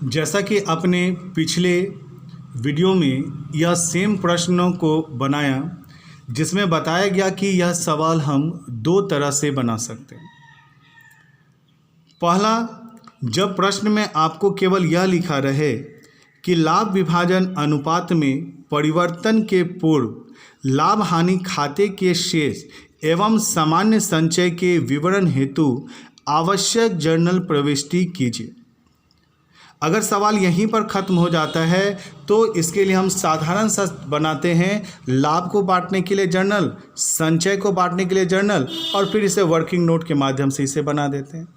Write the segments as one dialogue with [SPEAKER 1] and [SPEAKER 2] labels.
[SPEAKER 1] जैसा कि अपने पिछले वीडियो में यह सेम प्रश्नों को बनाया जिसमें बताया गया कि यह सवाल हम दो तरह से बना सकते हैं। पहला, जब प्रश्न में आपको केवल यह लिखा रहे कि लाभ विभाजन अनुपात में परिवर्तन के पूर्व लाभ हानि खाते के शेष एवं सामान्य संचय के विवरण हेतु आवश्यक जर्नल प्रविष्टि कीजिए। अगर सवाल यहीं पर ख़त्म हो जाता है तो इसके लिए हम साधारण सा बनाते हैं, लाभ को बांटने के लिए जर्नल, संचय को बांटने के लिए जर्नल, और फिर इसे वर्किंग नोट के माध्यम से इसे बना देते हैं।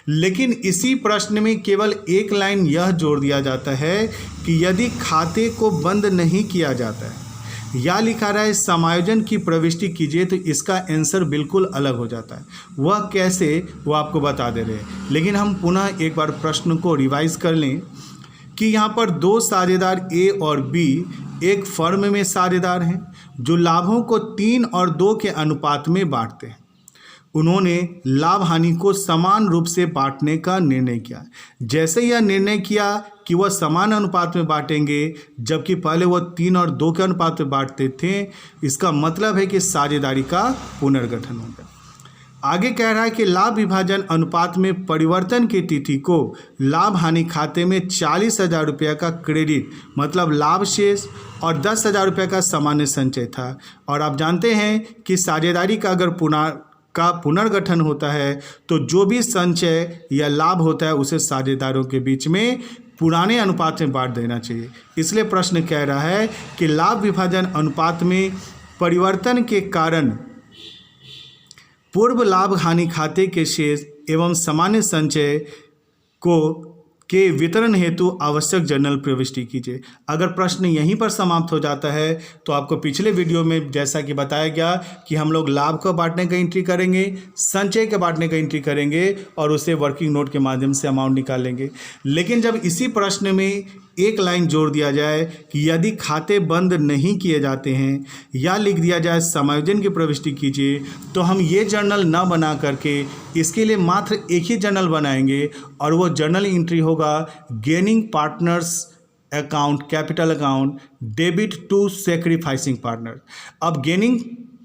[SPEAKER 1] लेकिन इसी प्रश्न में केवल एक लाइन यह जोड़ दिया जाता है कि यदि खाते को बंद नहीं किया जाता है या लिखा रहा है समायोजन की प्रविष्टि कीजिए, तो इसका आंसर बिल्कुल अलग हो जाता है। वह कैसे, वो आपको बता दे रहे हैं। लेकिन हम पुनः एक बार प्रश्न को रिवाइज कर लें कि यहाँ पर दो साझेदार ए और बी एक फर्म में साझेदार हैं जो लाभों को 3 और 2 के अनुपात में बांटते हैं। उन्होंने लाभ हानि को समान रूप से बांटने का निर्णय किया। जैसे यह निर्णय किया कि वह समान अनुपात में बांटेंगे, जबकि पहले वह 3 और 2 के अनुपात में बांटते थे, इसका मतलब है कि साझेदारी का पुनर्गठन होगा। आगे कह रहा है कि लाभ विभाजन अनुपात में परिवर्तन की तिथि को लाभ हानि खाते में 40,000 रुपये का क्रेडिट मतलब लाभ शेष और 10,000 रुपये का सामान्य संचय था। और आप जानते हैं कि साझेदारी का अगर पुनर्गठन होता है तो जो भी संचय या लाभ होता है उसे साझेदारों के बीच में पुराने अनुपात में बांट देना चाहिए। इसलिए प्रश्न कह रहा है कि लाभ विभाजन अनुपात में परिवर्तन के कारण पूर्व लाभ हानि खाते के शेष एवं सामान्य संचय के वितरण हेतु आवश्यक जर्नल प्रविष्टि कीजिए। अगर प्रश्न यहीं पर समाप्त हो जाता है तो आपको पिछले वीडियो में जैसा कि बताया गया कि हम लोग लाभ को बांटने का एंट्री करेंगे, संचय के बांटने का एंट्री करेंगे और उसे वर्किंग नोट के माध्यम से अमाउंट निकालेंगे। लेकिन जब इसी प्रश्न में एक लाइन जोड़ दिया जाए कि यदि खाते बंद नहीं किए जाते हैं या लिख दिया जाए समायोजन की प्रविष्टि कीजिए, तो हम ये जर्नल ना बना करके इसके लिए मात्र एक ही जर्नल बनाएंगे और वो जर्नल एंट्री होगा gaining partners account capital account debit to sacrificing partner. अब गेनिंग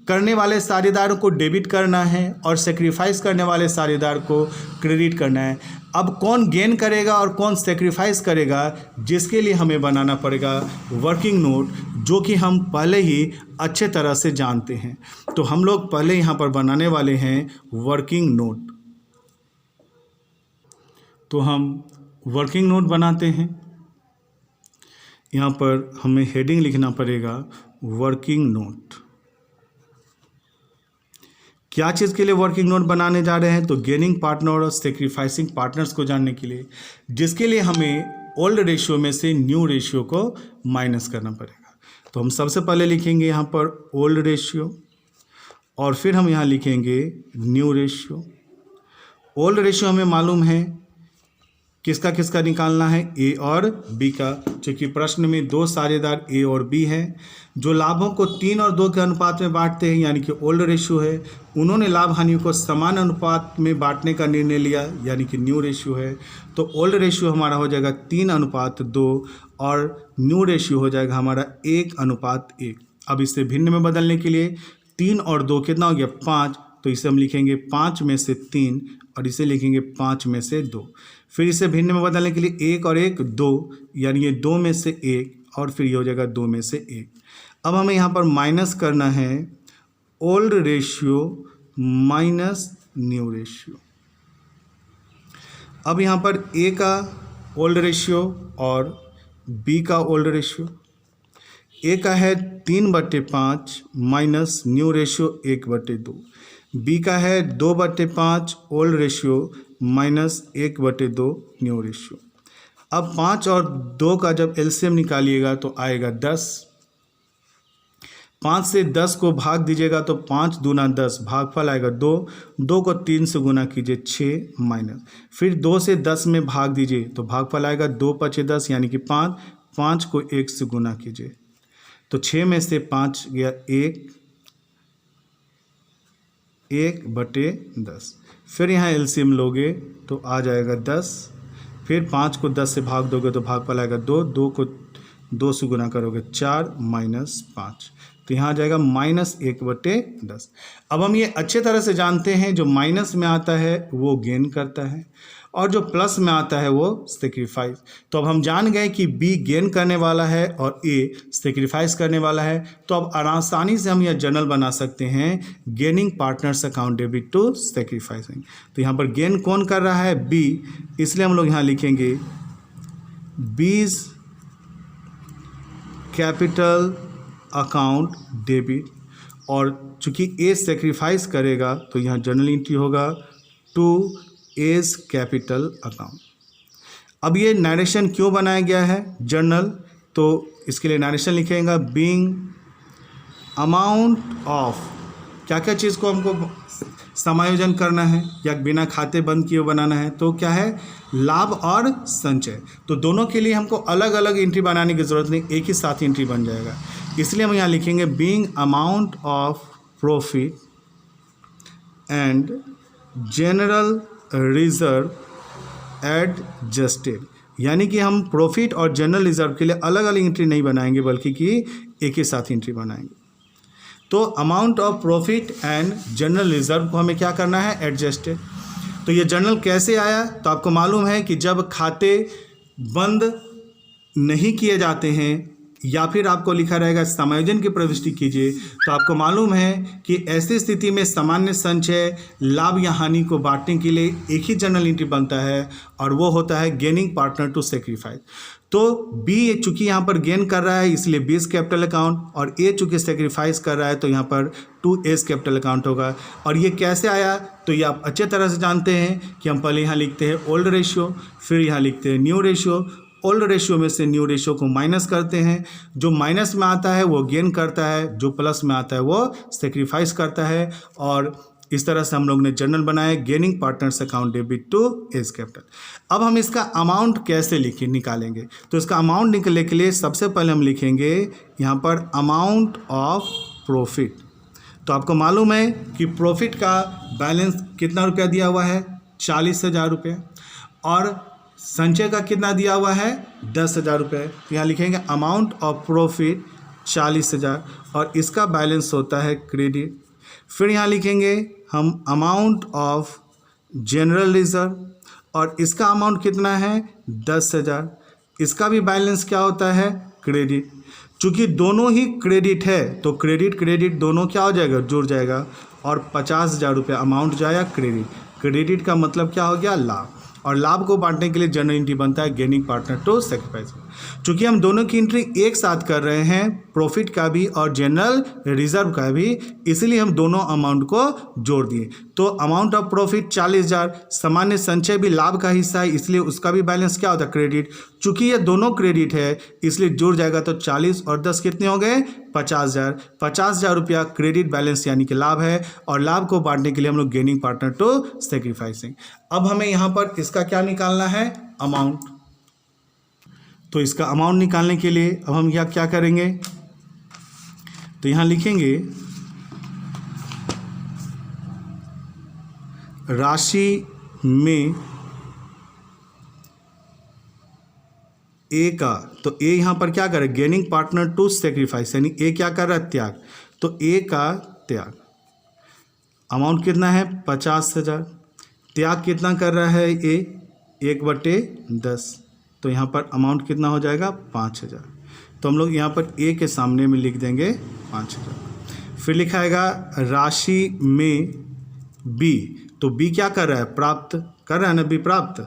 [SPEAKER 1] करने वाले साझेदारों को डेबिट करना है और सेक्रीफाइस करने वाले साझेदार को क्रेडिट करना है। अब कौन गेन करेगा और कौन सेक्रीफाइस करेगा, जिसके लिए हमें बनाना पड़ेगा वर्किंग नोट, जो कि हम पहले ही अच्छे तरह से जानते हैं। तो हम लोग पहले यहाँ पर बनाने वाले हैं वर्किंग नोट। तो हम वर्किंग नोट बनाते हैं। यहाँ पर हमें हेडिंग लिखना पड़ेगा वर्किंग नोट। क्या चीज़ के लिए वर्किंग नोट बनाने जा रहे हैं? तो गेनिंग पार्टनर और सेक्रीफाइसिंग पार्टनर्स को जानने के लिए, जिसके लिए हमें ओल्ड रेशियो में से न्यू रेशियो को माइनस करना पड़ेगा। तो हम सबसे पहले लिखेंगे यहाँ पर ओल्ड रेशियो और फिर हम यहाँ लिखेंगे न्यू रेशियो। ओल्ड रेशियो हमें मालूम है किसका किसका निकालना है, ए और बी का। चूँकि प्रश्न में दो साझेदार ए और बी हैं जो लाभों को 3 और 2 के अनुपात में बांटते हैं, यानी कि ओल्ड रेशियो है। उन्होंने लाभ हानि को समान अनुपात में बांटने का निर्णय लिया, यानी कि न्यू रेशियो है। तो ओल्ड रेशियो हमारा हो जाएगा 3:2 और न्यू रेशियो हो जाएगा हमारा 1:1। अब इसे भिन्न में बदलने के लिए 3 और 2 कितना हो गया 5, तो इसे हम लिखेंगे 5 में से 3 और इसे लिखेंगे 5 में से 2। फिर इसे भिन्न में बदलने के लिए 1 और 1 2, यानी ये 2 में से 1 और फिर ये हो जाएगा 2 में से 1। अब हमें यहाँ पर माइनस करना है old ratio minus new ratio. अब यहाँ पर ए का ओल्ड रेशियो और बी का ओल्ड रेशियो। ए का है 3/5 माइनस न्यू रेशियो 1/2। बी का है 2/5 old ratio minus 1/2 new ratio. अब 5 और 2 का जब एलसीएम निकालिएगा तो आएगा 10। 5 से 10 को भाग दीजिएगा तो 5 दूना 10, भागफल आएगा 2। 2 को 3 से गुना कीजिए 6 माइनस, फिर 2 से 10 में भाग दीजिए तो भागफल आएगा 2 × 5 = 10, यानी कि 5। 5 को 1 से गुना कीजिए तो 6 में से 5 गया 1/10। फिर यहाँ एलसीएम लोगे तो आ जाएगा 10, फिर 5 को 10 से भाग दोगे तो भागफल आएगा 2, 2 को 2 से गुना करोगे 4 माइनस 5, तो यहाँ आ जाएगा -1/10। अब हम ये अच्छे तरह से जानते हैं जो माइनस में आता है वो गेन करता है और जो प्लस में आता है वो सेक्रीफाइस। तो अब हम जान गए कि बी गेन करने वाला है और ए सेक्रीफाइस करने वाला है, तो अब आसानी से हम यह जर्नल बना सकते हैं gaining partners account debit to sacrificing. तो यहाँ पर गेन कौन कर रहा है? बी, इसलिए हम लोग यहाँ लिखेंगे बीज कैपिटल अकाउंट डेबिट, और चूंकि ए सेक्रीफाइस करेगा तो यहाँ जर्नल एंट्री होगा टू एज कैपिटल अकाउंट। अब ये नरेशन क्यों बनाया गया है जर्नल? तो इसके लिए नरेशन लिखेगा बीइंग अमाउंट ऑफ, क्या क्या चीज़ को हमको समायोजन करना है या बिना खाते बंद किए बनाना है, तो क्या है? लाभ और संचय। तो दोनों के लिए हमको अलग अलग एंट्री बनाने की ज़रूरत नहीं, एक ही साथ एंट्री बन जाएगा। इसलिए हम यहाँ लिखेंगे being amount of profit and general reserve adjusted, यानी कि हम प्रॉफिट और जनरल रिजर्व के लिए अलग अलग एंट्री नहीं बनाएंगे बल्कि कि एक ही साथ एंट्री बनाएंगे। तो amount of profit and general reserve को हमें क्या करना है? एडजस्टेड। तो ये जर्नल कैसे आया? तो आपको मालूम है कि जब खाते बंद नहीं किए जाते हैं या फिर आपको लिखा रहेगा समायोजन की प्रविष्टि कीजिए, तो आपको मालूम है कि ऐसी स्थिति में सामान्य संचय, लाभ या हानि को बांटने के लिए एक ही जर्नल एंट्री बनता है और वो होता है गेनिंग पार्टनर टू सेक्रीफाइस। तो बी चूँकि यहाँ पर गेन कर रहा है इसलिए बीज कैपिटल अकाउंट, और ए चूँकि सेक्रीफाइस कर रहा है तो यहाँ पर 2A's कैपिटल अकाउंट होगा। और ये कैसे आया? तो ये आप अच्छे तरह से जानते हैं कि हम पहले यहाँ लिखते हैं ओल्ड रेशियो, फिर यहाँ लिखते हैं न्यू रेशियो। ओल्ड रेशियो में से न्यू रेशियो को माइनस करते हैं, जो माइनस में आता है वो गेन करता है, जो प्लस में आता है वो सेक्रीफाइस करता है। और इस तरह से हम लोग ने जर्नल बनाया gaining partners account debit to as capital. अब हम इसका अमाउंट कैसे निकालेंगे? तो इसका अमाउंट निकालने के लिए सबसे पहले हम लिखेंगे यहाँ पर अमाउंट ऑफ प्रॉफिट। तो आपको मालूम है कि प्रॉफिट का बैलेंस कितना रुपया दिया हुआ है? 40,000 रुपये, और संचय का कितना दिया हुआ है? 10,000 रुपये। तो यहाँ लिखेंगे अमाउंट ऑफ प्रॉफिट 40,000 और इसका बैलेंस होता है क्रेडिट। फिर यहाँ लिखेंगे हम अमाउंट ऑफ जनरल रिजर्व और इसका अमाउंट कितना है? 10,000, इसका भी बैलेंस क्या होता है? क्रेडिट। चूँकि दोनों ही क्रेडिट है तो क्रेडिट दोनों क्या हो जाएगा? जुड़ जाएगा, और 50,000 रुपये अमाउंट जाएगा क्रेडिट। क्रेडिट का मतलब क्या हो गया? लाभ, और लाभ को बांटने के लिए जनरल एंट्री बनता है गेनिंग पार्टनर टू सेक्रीफाइस। चूँकि हम दोनों की एंट्री एक साथ कर रहे हैं, प्रॉफिट का भी और जनरल रिजर्व का भी, इसलिए हम दोनों अमाउंट को जोड़ दिए। तो अमाउंट ऑफ प्रॉफिट 40,000, सामान्य संचय भी लाभ का हिस्सा है इसलिए उसका भी बैलेंस क्या होता है? क्रेडिट। चूँकि ये दोनों क्रेडिट है इसलिए जुड़ जाएगा, तो 40 और 10 कितने हो गए? 50,000। 50,000 रुपया क्रेडिट बैलेंस यानी कि लाभ है, और लाभ को बांटने के लिए हम लोग गेनिंग पार्टनर टू सेक्रीफाइसिंग। अब हमें यहाँ पर इसका क्या निकालना है? अमाउंट। तो इसका अमाउंट निकालने के लिए अब हम यहाँ क्या करेंगे? तो यहाँ लिखेंगे राशि में ए का, तो ए यहाँ पर क्या करे? गेनिंग पार्टनर टू सेक्रीफाइस, यानी ए क्या कर रहा है? त्याग। तो ए का त्याग, अमाउंट कितना है? 50,000। त्याग कितना कर रहा है? ए 1/10, तो यहाँ पर अमाउंट कितना हो जाएगा? 5,000। तो हम लोग यहाँ पर ए के सामने में लिख देंगे 5,000। फिर लिखाएगा राशि में बी, तो बी क्या कर रहा है? प्राप्त कर रहा है ना, बी प्राप्त,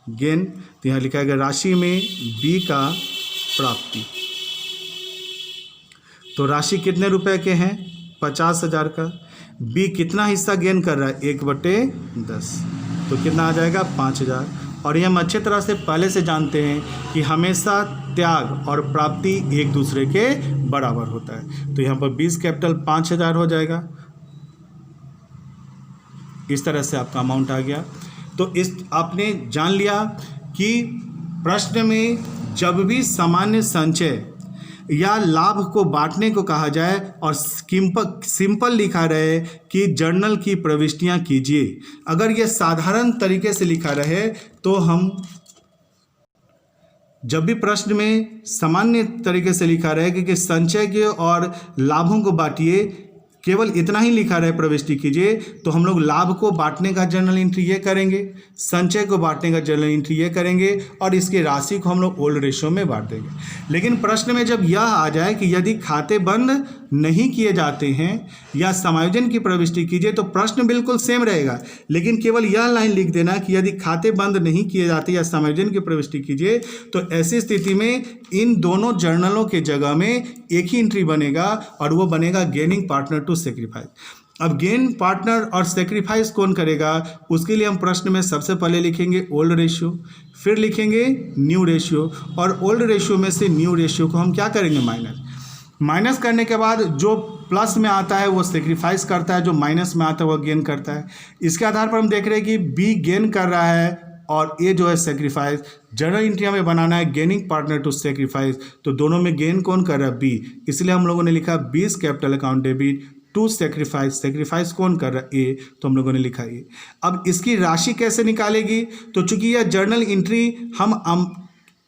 [SPEAKER 1] गेन। तो यहाँ लिखाएगा राशि में बी का प्राप्ति। तो राशि कितने रुपए के हैं? 50,000 का। बी कितना हिस्सा गेन कर रहा है? 1/10, तो कितना आ जाएगा? 5,000। और ये हम अच्छे तरह से पहले से जानते हैं कि हमेशा त्याग और प्राप्ति एक दूसरे के बराबर होता है। तो यहाँ पर बीज कैपिटल 5,000 हो जाएगा। इस तरह से आपका अमाउंट आ गया। तो इस आपने जान लिया कि प्रश्न में जब भी सामान्य संचय या लाभ को बांटने को कहा जाए और सिंपल लिखा रहे कि जर्नल की प्रविष्टियां कीजिए, अगर ये साधारण तरीके से लिखा रहे तो हम जब भी प्रश्न में सामान्य तरीके से लिखा रहे कि संचय के और लाभों को बांटिए, केवल इतना ही लिखा रहे प्रविष्टि कीजिए, तो हम लोग लाभ को बांटने का जर्नल एंट्री ये करेंगे, संचय को बांटने का जर्नल एंट्री ये करेंगे और इसकी राशि को हम लोग ओल्ड रेशियो में बांट देंगे। लेकिन प्रश्न में जब यह आ जाए कि यदि खाते बंद नहीं किए जाते हैं या समायोजन की प्रविष्टि कीजिए, तो प्रश्न बिल्कुल सेम रहेगा, लेकिन केवल यह लाइन लिख देना कि यदि खाते बंद नहीं किए जाते या समायोजन की प्रविष्टि कीजिए, तो ऐसी स्थिति में इन दोनों जर्नलों के जगह में एक ही एंट्री बनेगा और वो बनेगा गेनिंग पार्टनर टू सेक्रीफाइस। अब गेन पार्टनर और सेक्रीफाइस कौन करेगा, उसके लिए हम प्रश्न में सबसे पहले लिखेंगे ओल्ड रेशियो, फिर लिखेंगे न्यू रेशियो, और ओल्ड रेशियो में से न्यू रेशियो को हम क्या करेंगे, माइनस करने के बाद जो प्लस में आता है वो सेक्रीफाइस करता है, जो माइनस में आता है वो गेन करता है। इसके आधार पर हम देख रहे हैं कि बी गेन कर रहा है और ए जो है सेक्रीफाइस। जर्नल एंट्री हमें बनाना है गेनिंग पार्टनर टू सेक्रीफाइस, तो दोनों में गेन कौन कर रहा है, बी, इसलिए हम लोगों ने लिखा बीस capital account debit to sacrifice. Sacrifice कौन कर रहा है, ए, तो हम लोगों ने लिखा ए। अब इसकी राशि कैसे निकालेगी, तो चूंकि यह जर्नल एंट्री हम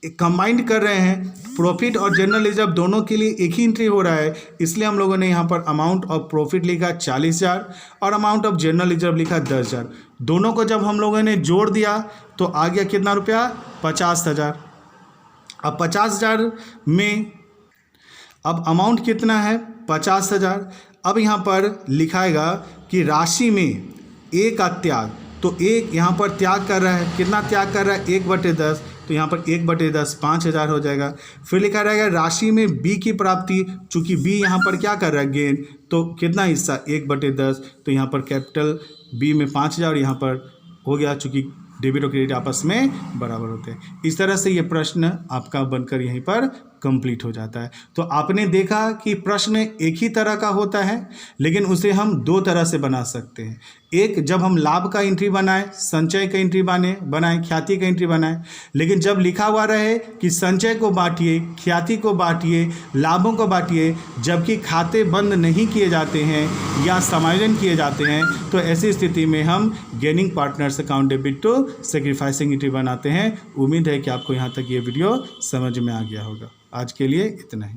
[SPEAKER 1] कंबाइंड कर रहे हैं, प्रॉफिट और जनरल रिजर्व दोनों के लिए एक ही एंट्री हो रहा है, इसलिए हम लोगों ने यहाँ पर अमाउंट ऑफ प्रॉफिट लिखा 40,000 और अमाउंट ऑफ जनरल रिजर्व लिखा 10,000। दोनों को जब हम लोगों ने जोड़ दिया तो आ गया कितना रुपया, 50,000। अब 50,000 में अब अमाउंट कितना है, 50,000। अब यहाँ पर लिखाएगा कि राशि में ए का त्याग, तो ए यहाँ पर त्याग कर रहा है, कितना त्याग कर रहा है, 1/10, तो यहाँ पर 1/10 5,000 हो जाएगा। फिर लिखा रहेगा राशि में बी की प्राप्ति, चूंकि बी यहाँ पर क्या कर रहा है, गेन, तो कितना हिस्सा, 1/10, तो यहाँ पर कैपिटल बी में 5,000 और यहाँ पर हो गया, चूंकि डेबिट और क्रेडिट आपस में बराबर होते हैं। इस तरह से ये प्रश्न आपका बनकर यहीं पर कंप्लीट हो जाता है। तो आपने देखा कि प्रश्न एक ही तरह का होता है, लेकिन उसे हम दो तरह से बना सकते हैं। एक, जब हम लाभ का एंट्री बनाएं, संचय का एंट्री बनाएं, ख्याति का एंट्री बनाएं, लेकिन जब लिखा हुआ रहे कि संचय को बांटिए, ख्याति को बांटिए, लाभों को बांटिए, जबकि खाते बंद नहीं किए जाते हैं या समायोजन किए जाते हैं, तो ऐसी स्थिति में हम gaining partners account debit to sacrificing entry बनाते हैं। उम्मीद है कि आपको यहाँ तक ये वीडियो समझ में आ गया होगा। आज के लिए इतना ही।